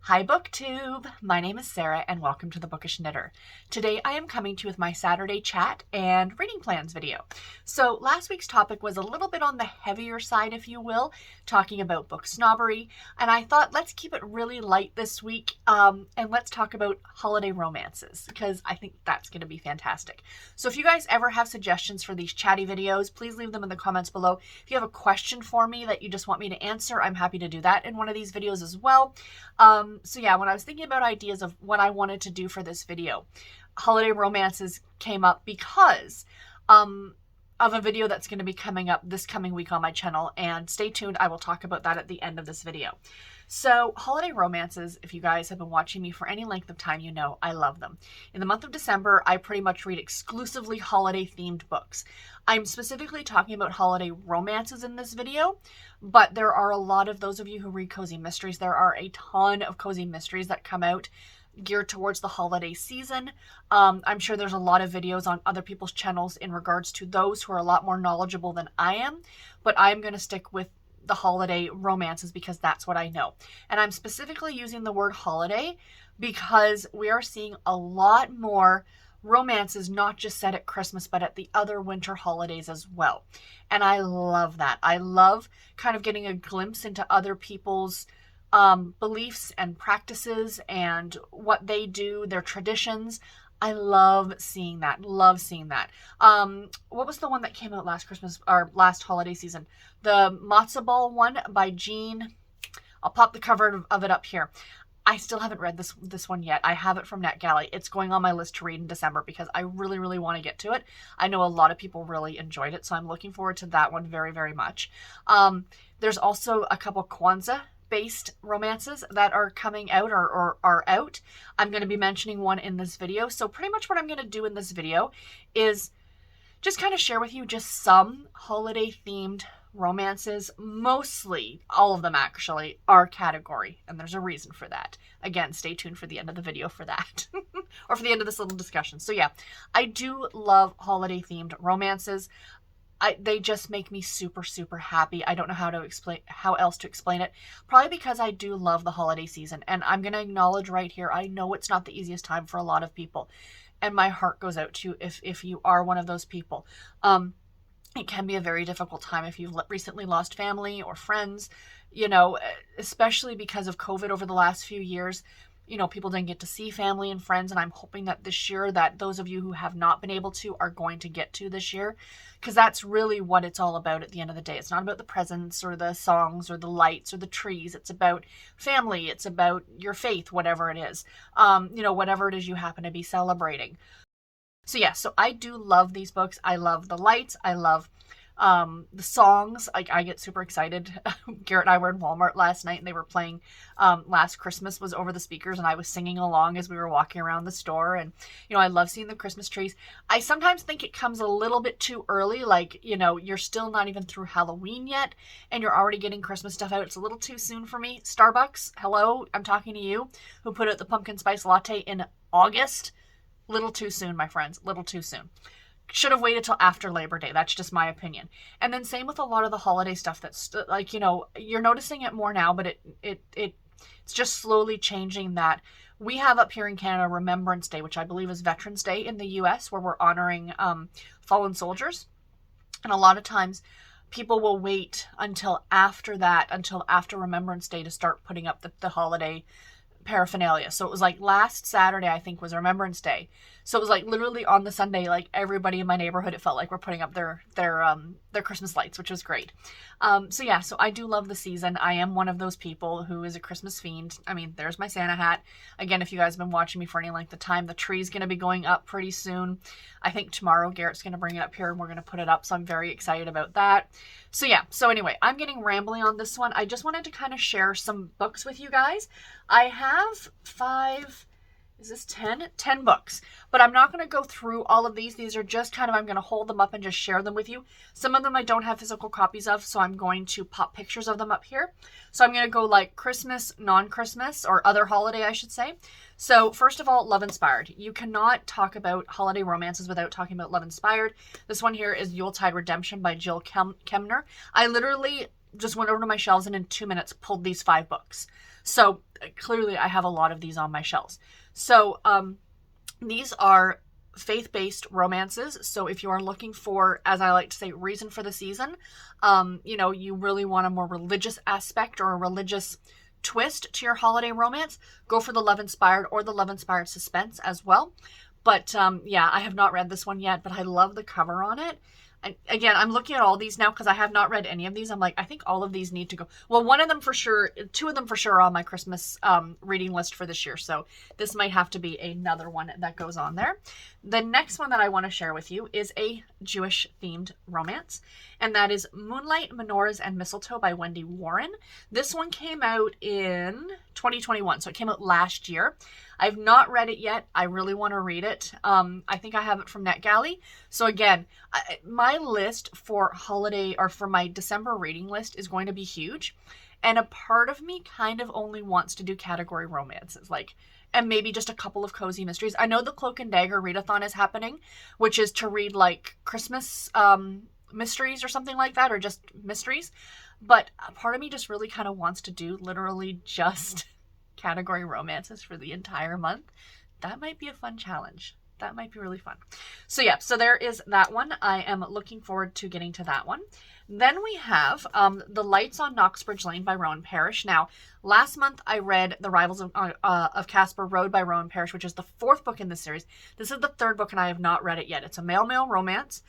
Hi BookTube! My name is Sarah and welcome to the Bookish Knitter. Today I am coming to you with my Saturday chat and reading plans video. So last week's topic was a little bit on the heavier side, if you will, talking about book snobbery, and I thought let's keep it really light this week and let's talk about holiday romances because I think that's going to be fantastic. So if you guys ever have suggestions for these chatty videos, please leave them in the comments below. If you have a question for me that you just want me to answer, I'm happy to do that in one of these videos as well. So yeah, when I was thinking about ideas of what I wanted to do for this video, holiday romances came up because of a video that's going to be coming up this coming week on my channel, and stay tuned, I will talk about that at the end of this video. So holiday romances, if you guys have been watching me for any length of time, you know I love them. In the month of December, I pretty much read exclusively holiday themed books. I'm specifically talking about holiday romances in this video, but there are a lot of those of you who read cozy mysteries. There are a ton of cozy mysteries that come out geared towards the holiday season. I'm sure there's a lot of videos on other people's channels in regards to those who are a lot more knowledgeable than I am, but I'm going to stick with the holiday romances because that's what I know. And I'm specifically using the word holiday because we are seeing a lot more romances, not just set at Christmas, but at the other winter holidays as well. And I love that. I love kind of getting a glimpse into other people's beliefs and practices and what they do, their traditions. I love seeing that. Love seeing that. What was the one that came out last Christmas or last holiday season? The matzo ball one by Jean. I'll pop the cover of it up here. I still haven't read this one yet. I have it from NetGalley. It's going on my list to read in December because I really, really want to get to it. I know a lot of people really enjoyed it, so I'm looking forward to that one very, very much. There's also a couple Kwanzaa-based romances that are coming out or are out. I'm going to be mentioning one in this video. So pretty much what I'm going to do in this video is just kind of share with you just some holiday-themed romances. Mostly, all of them actually, are category, and there's a reason for that. Again, stay tuned for the end of the video for that, or for the end of this little discussion. So yeah, I do love holiday-themed romances. They just make me super, super happy. I don't know how else to explain it. Probably because I do love the holiday season, and I'm going to acknowledge right here, I know it's not the easiest time for a lot of people, and my heart goes out to you if you are one of those people. It can be a very difficult time if you've recently lost family or friends, you know, especially because of COVID over the last few years. You know, people didn't get to see family and friends, and I'm hoping that this year that those of you who have not been able to are going to get to this year, because that's really what it's all about at the end of the day. It's not about the presents or the songs or the lights or the trees. It's about family. It's about your faith, whatever it is, you know, whatever it is you happen to be celebrating. So yeah, so I do love these books. I love the lights. I love the songs. Like, I get super excited. Garrett and I were in Walmart last night and they were playing Last Christmas was over the speakers, and I was singing along as we were walking around the store. And, you know, I love seeing the Christmas trees. I sometimes think it comes a little bit too early. Like, you know, you're still not even through Halloween yet and you're already getting Christmas stuff out. It's a little too soon for me. Starbucks, hello, I'm talking to you, who put out the pumpkin spice latte in August. Little too soon, my friends. Little too soon. Should have waited till after Labor Day. That's just my opinion. And then same with a lot of the holiday stuff that's like, you know, you're noticing it more now, but it's just slowly changing. That we have up here in Canada Remembrance Day, which I believe is Veterans Day in the US, where we're honoring fallen soldiers. And a lot of times people will wait until after Remembrance Day to start putting up the holiday paraphernalia. So it was like last Saturday, I think, was Remembrance Day. So it was like literally on the Sunday, like everybody in my neighborhood, it felt like we're putting up their Christmas lights, which was great. So yeah, so I do love the season. I am one of those people who is a Christmas fiend. I mean, there's my Santa hat. Again, if you guys have been watching me for any length of time, the tree's going to be going up pretty soon. I think tomorrow Garrett's going to bring it up here and we're going to put it up. So I'm very excited about that. So yeah, so anyway, I'm getting rambling on this one. I just wanted to kind of share some books with you guys. I have 10 books, but I'm not going to go through all of these. These are just kind of, I'm going to hold them up and just share them with you. Some of them I don't have physical copies of, so I'm going to pop pictures of them up here. So I'm going to go like Christmas, non-Christmas, or other holiday, I should say. So first of all, love inspired. You cannot talk about holiday romances without talking about love inspired. This one here is Yuletide Redemption by Kemerer. I literally just went over to my shelves and in 2 minutes pulled these 5 books. So clearly I have a lot of these on my shelves. So these are faith-based romances. So if you are looking for, as I like to say, reason for the season, you really want a more religious aspect or a religious twist to your holiday romance, go for the love-inspired or the love-inspired suspense as well. But I have not read this one yet, but I love the cover on it. And again, I'm looking at all these now because I have not read any of these. I'm like, I think all of these need to go. Well, one of them for sure, two of them for sure are on my Christmas reading list for this year. So this might have to be another one that goes on there. The next one that I want to share with you is a Jewish themed romance. And that is Moonlight, Menorahs, and Mistletoe by Wendy Warren. This one came out in 2021. So it came out last year. I've not read it yet. I really want to read it. I think I have it from NetGalley. So again, my list for holiday or for my December reading list is going to be huge. And a part of me kind of only wants to do category romances, and maybe just a couple of cozy mysteries. I know the Cloak and Dagger readathon is happening, which is to read Christmas mysteries or something like that, or just mysteries. But a part of me just really kind of wants to do literally just category romances for the entire month. That might be a fun challenge. That might be really fun. So there is that one. I am looking forward to getting to that one. Then we have The Lights on Knockbridge Lane by Roan Parrish. Now, last month I read The Rivals of Casper Road by Roan Parrish, which is the fourth book in this series. This is the third book and I have not read it yet. It's a male-male romance.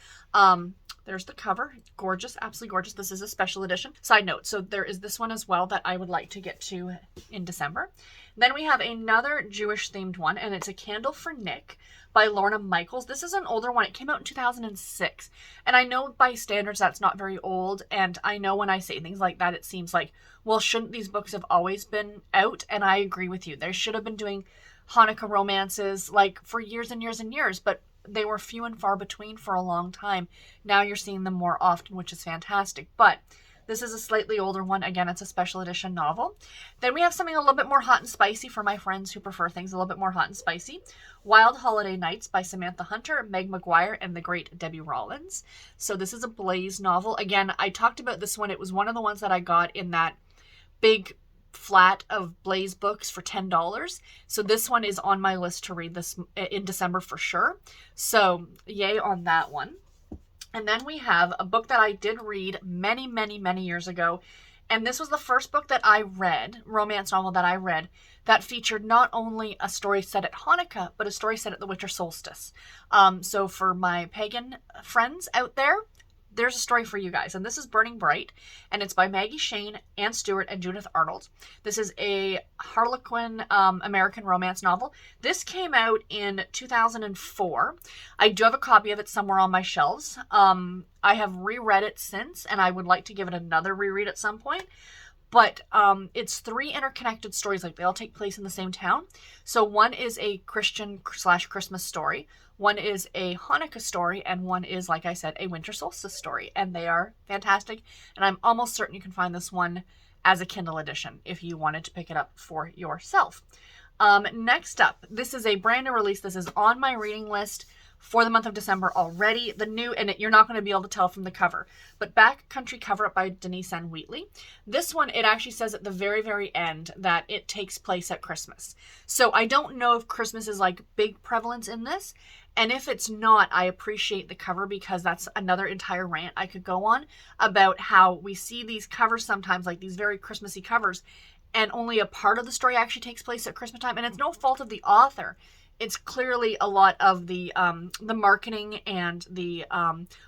There's the cover. Gorgeous, absolutely gorgeous. This is a special edition. Side note, so there is this one as well that I would like to get to in December. Then we have another Jewish themed one, and it's A Candle for Nick by Lorna Michaels. This is an older one. It came out in 2006. And I know by standards that's not very old. And I know when I say things like that, it seems like, well, shouldn't these books have always been out? And I agree with you. They should have been doing Hanukkah romances for years and years and years. But they were few and far between for a long time. Now you're seeing them more often, which is fantastic. But this is a slightly older one. Again, it's a special edition novel. Then we have something a little bit more hot and spicy for my friends who prefer things a little bit more hot and spicy. Wild Holiday Nights by Samantha Hunter, Meg Maguire, and the great Debbi Rawlins. So this is a Blaze novel. Again, I talked about this one. It was one of the ones that I got in that big flat of Blaze books for $10. So this one is on my list to read this in December for sure. So yay on that one. And then we have a book that I did read many, many, many years ago. And this was the first book that I read, romance novel that I read, that featured not only a story set at Hanukkah, but a story set at the winter solstice. So for my pagan friends out there, there's a story for you guys. And this is Burning Bright, and it's by Maggie, Shayne, Anne Stuart, and Judith Arnold. This is a Harlequin American romance novel. This came out in 2004. I do have a copy of it somewhere on my shelves. I have reread it since, and I would like to give it another reread at some point. But it's three interconnected stories. They all take place in the same town. So one is a Christian/Christmas story. One is a Hanukkah story, and one is, like I said, a winter solstice story. And they are fantastic. And I'm almost certain you can find this one as a Kindle edition if you wanted to pick it up for yourself. Next up, this is a brand new release. This is on my reading list for the month of December already. The new, and you're not going to be able to tell from the cover, but Backcountry Cover Up by Denise and Wheatley. This one, it actually says at the very, very end that it takes place at Christmas. So I don't know if Christmas is big prevalence in this. And if it's not, I appreciate the cover, because that's another entire rant I could go on about how we see these covers sometimes, these very Christmassy covers, and only a part of the story actually takes place at Christmas time. And it's no fault of the author. It's clearly a lot of the marketing and the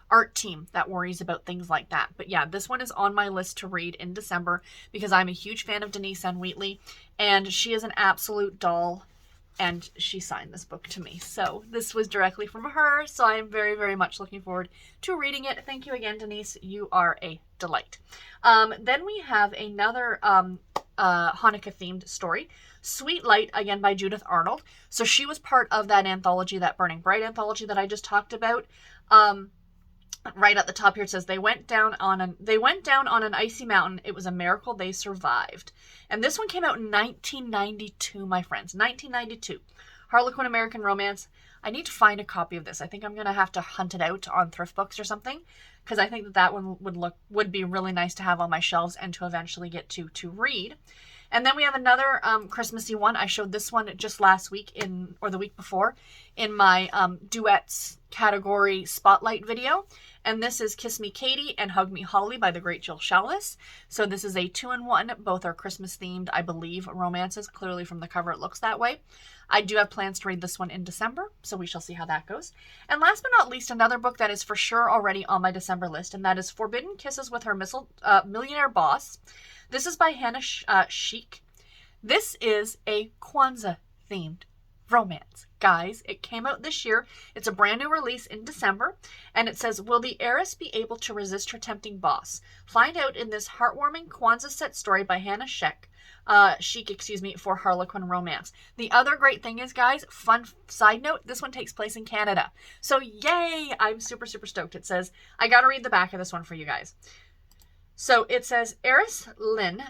art team that worries about things like that. But yeah, this one is on my list to read in December because I'm a huge fan of Denise and Wheatley, and she is an absolute doll, and she signed this book to me. So this was directly from her, so I am very, very much looking forward to reading it. Thank you again, Denise. You are a delight. Then we have another Hanukkah-themed story, Sweet Light, again by Judith Arnold. So she was part of that anthology, that Burning Bright anthology that I just talked about. Right at the top here it says they went down on an icy mountain. It was a miracle they survived. And this one came out in 1992, my friends. 1992. Harlequin American romance. I need to find a copy of this. I think I'm going to have to hunt it out on thrift books or something, because I think that one would be really nice to have on my shelves and to eventually get to read. And then we have another Christmassy one. I showed this one just last week or the week before in my duets category spotlight video. And this is Kiss Me Katie and Hug Me Holly by the great Jill Shalvis. So this is a 2-in-1. Both are Christmas themed, I believe, romances. Clearly from the cover it looks that way. I do have plans to read this one in December, so we shall see how that goes. And last but not least, another book that is for sure already on my December list, and that is Forbidden Kisses with Her Millionaire Boss. This is by Hana Sheik. This is a Kwanzaa themed romance. Guys, it came out this year. It's a brand new release in December, and it says, will the heiress be able to resist her tempting boss? Find out in this heartwarming Kwanzaa set story by Hana Sheik, for Harlequin romance. The other great thing is, guys, fun side note, this one takes place in Canada. So yay! I'm super, super stoked. It says, I gotta read the back of this one for you guys. So it says, heiress Lynn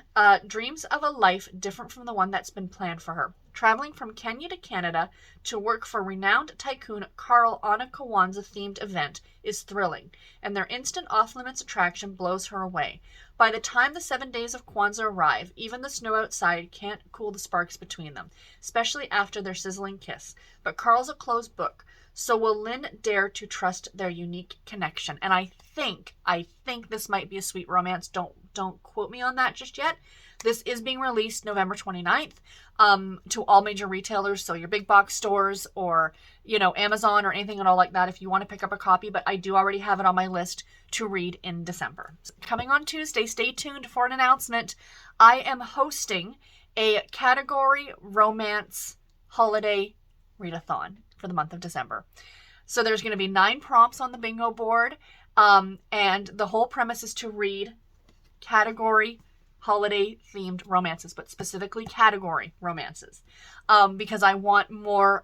dreams of a life different from the one that's been planned for her. Traveling from Kenya to Canada to work for renowned tycoon Carl on a Kwanzaa-themed event is thrilling, and their instant off-limits attraction blows her away. By the time the 7 days of Kwanzaa arrive, even the snow outside can't cool the sparks between them, especially after their sizzling kiss. But Carl's a closed book, so will Lynn dare to trust their unique connection? And I think this might be a sweet romance. Don't quote me on that just yet. This is being released November 29th to all major retailers, so your big box stores or, Amazon or anything at all like that if you want to pick up a copy, but I do already have it on my list to read in December. So coming on Tuesday, stay tuned for an announcement. I am hosting a category romance holiday readathon for the month of December. So there's going to be 9 prompts on the bingo board, and the whole premise is to read category holiday themed romances, but specifically category romances, because I want more,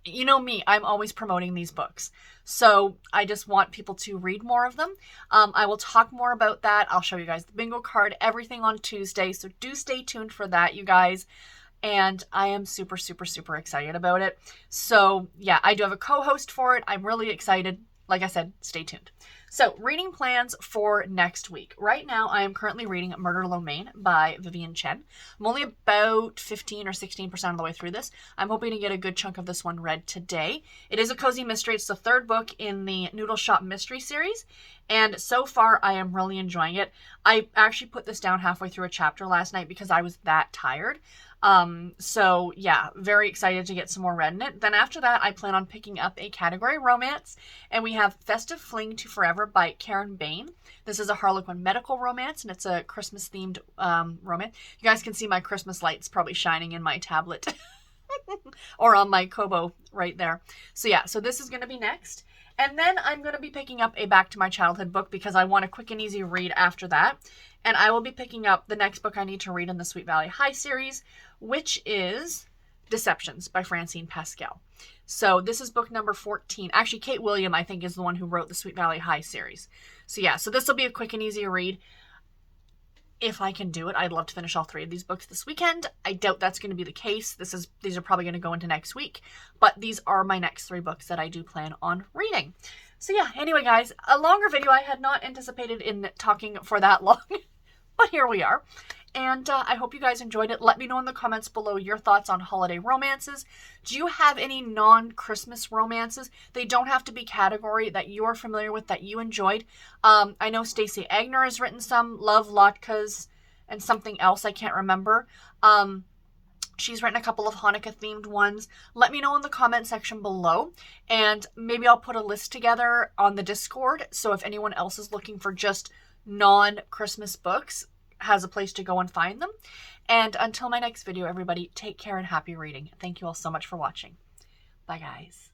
you know me, I'm always promoting these books. So I just want people to read more of them. I will talk more about that. I'll show you guys the bingo card, everything on Tuesday. So do stay tuned for that, you guys. And I am super, super, super excited about it. So yeah, I do have a co-host for it. I'm really excited. Like I said, stay tuned. So, reading plans for next week. Right now, I am currently reading Murder Lo Mein by Vivien Chien. I'm only about 15 or 16% of the way through this. I'm hoping to get a good chunk of this one read today. It is a cozy mystery. It's the 3rd book in the Noodle Shop mystery series. And so far, I am really enjoying it. I actually put this down halfway through a chapter last night because I was that tired. So yeah, very excited to get some more read in it. Then after that, I plan on picking up a category romance, and we have Festive Fling to Forever by Karen Bain. This is a Harlequin medical romance, and it's a Christmas themed romance. You guys can see my Christmas lights probably shining in my tablet or on my Kobo right there. So yeah, so this is going to be next. And then I'm going to be picking up a Back to My Childhood book because I want a quick and easy read after that. And I will be picking up the next book I need to read in the Sweet Valley High series, which is Deceptions by Francine Pascal. So this is book number 14. Actually, Kate William, I think, is the one who wrote the Sweet Valley High series. So yeah, so this will be a quick and easy read. If I can do it, I'd love to finish all 3 of these books this weekend. I doubt that's going to be the case. These are probably going to go into next week. But these are my next 3 books that I do plan on reading. So yeah, anyway, guys, a longer video. I had not anticipated in talking for that long. But here we are. And I hope you guys enjoyed it. Let me know in the comments below your thoughts on holiday romances. Do you have any non-Christmas romances? They don't have to be category that you're familiar with, that you enjoyed. I know Stacey Agdern has written some, Love Latkes, and something else I can't remember. She's written a couple of Hanukkah-themed ones. Let me know in the comment section below, and maybe I'll put a list together on the Discord, so if anyone else is looking for just non-Christmas books, has a place to go and find them. And until my next video, everybody, take care and happy reading. Thank you all so much for watching. Bye, guys.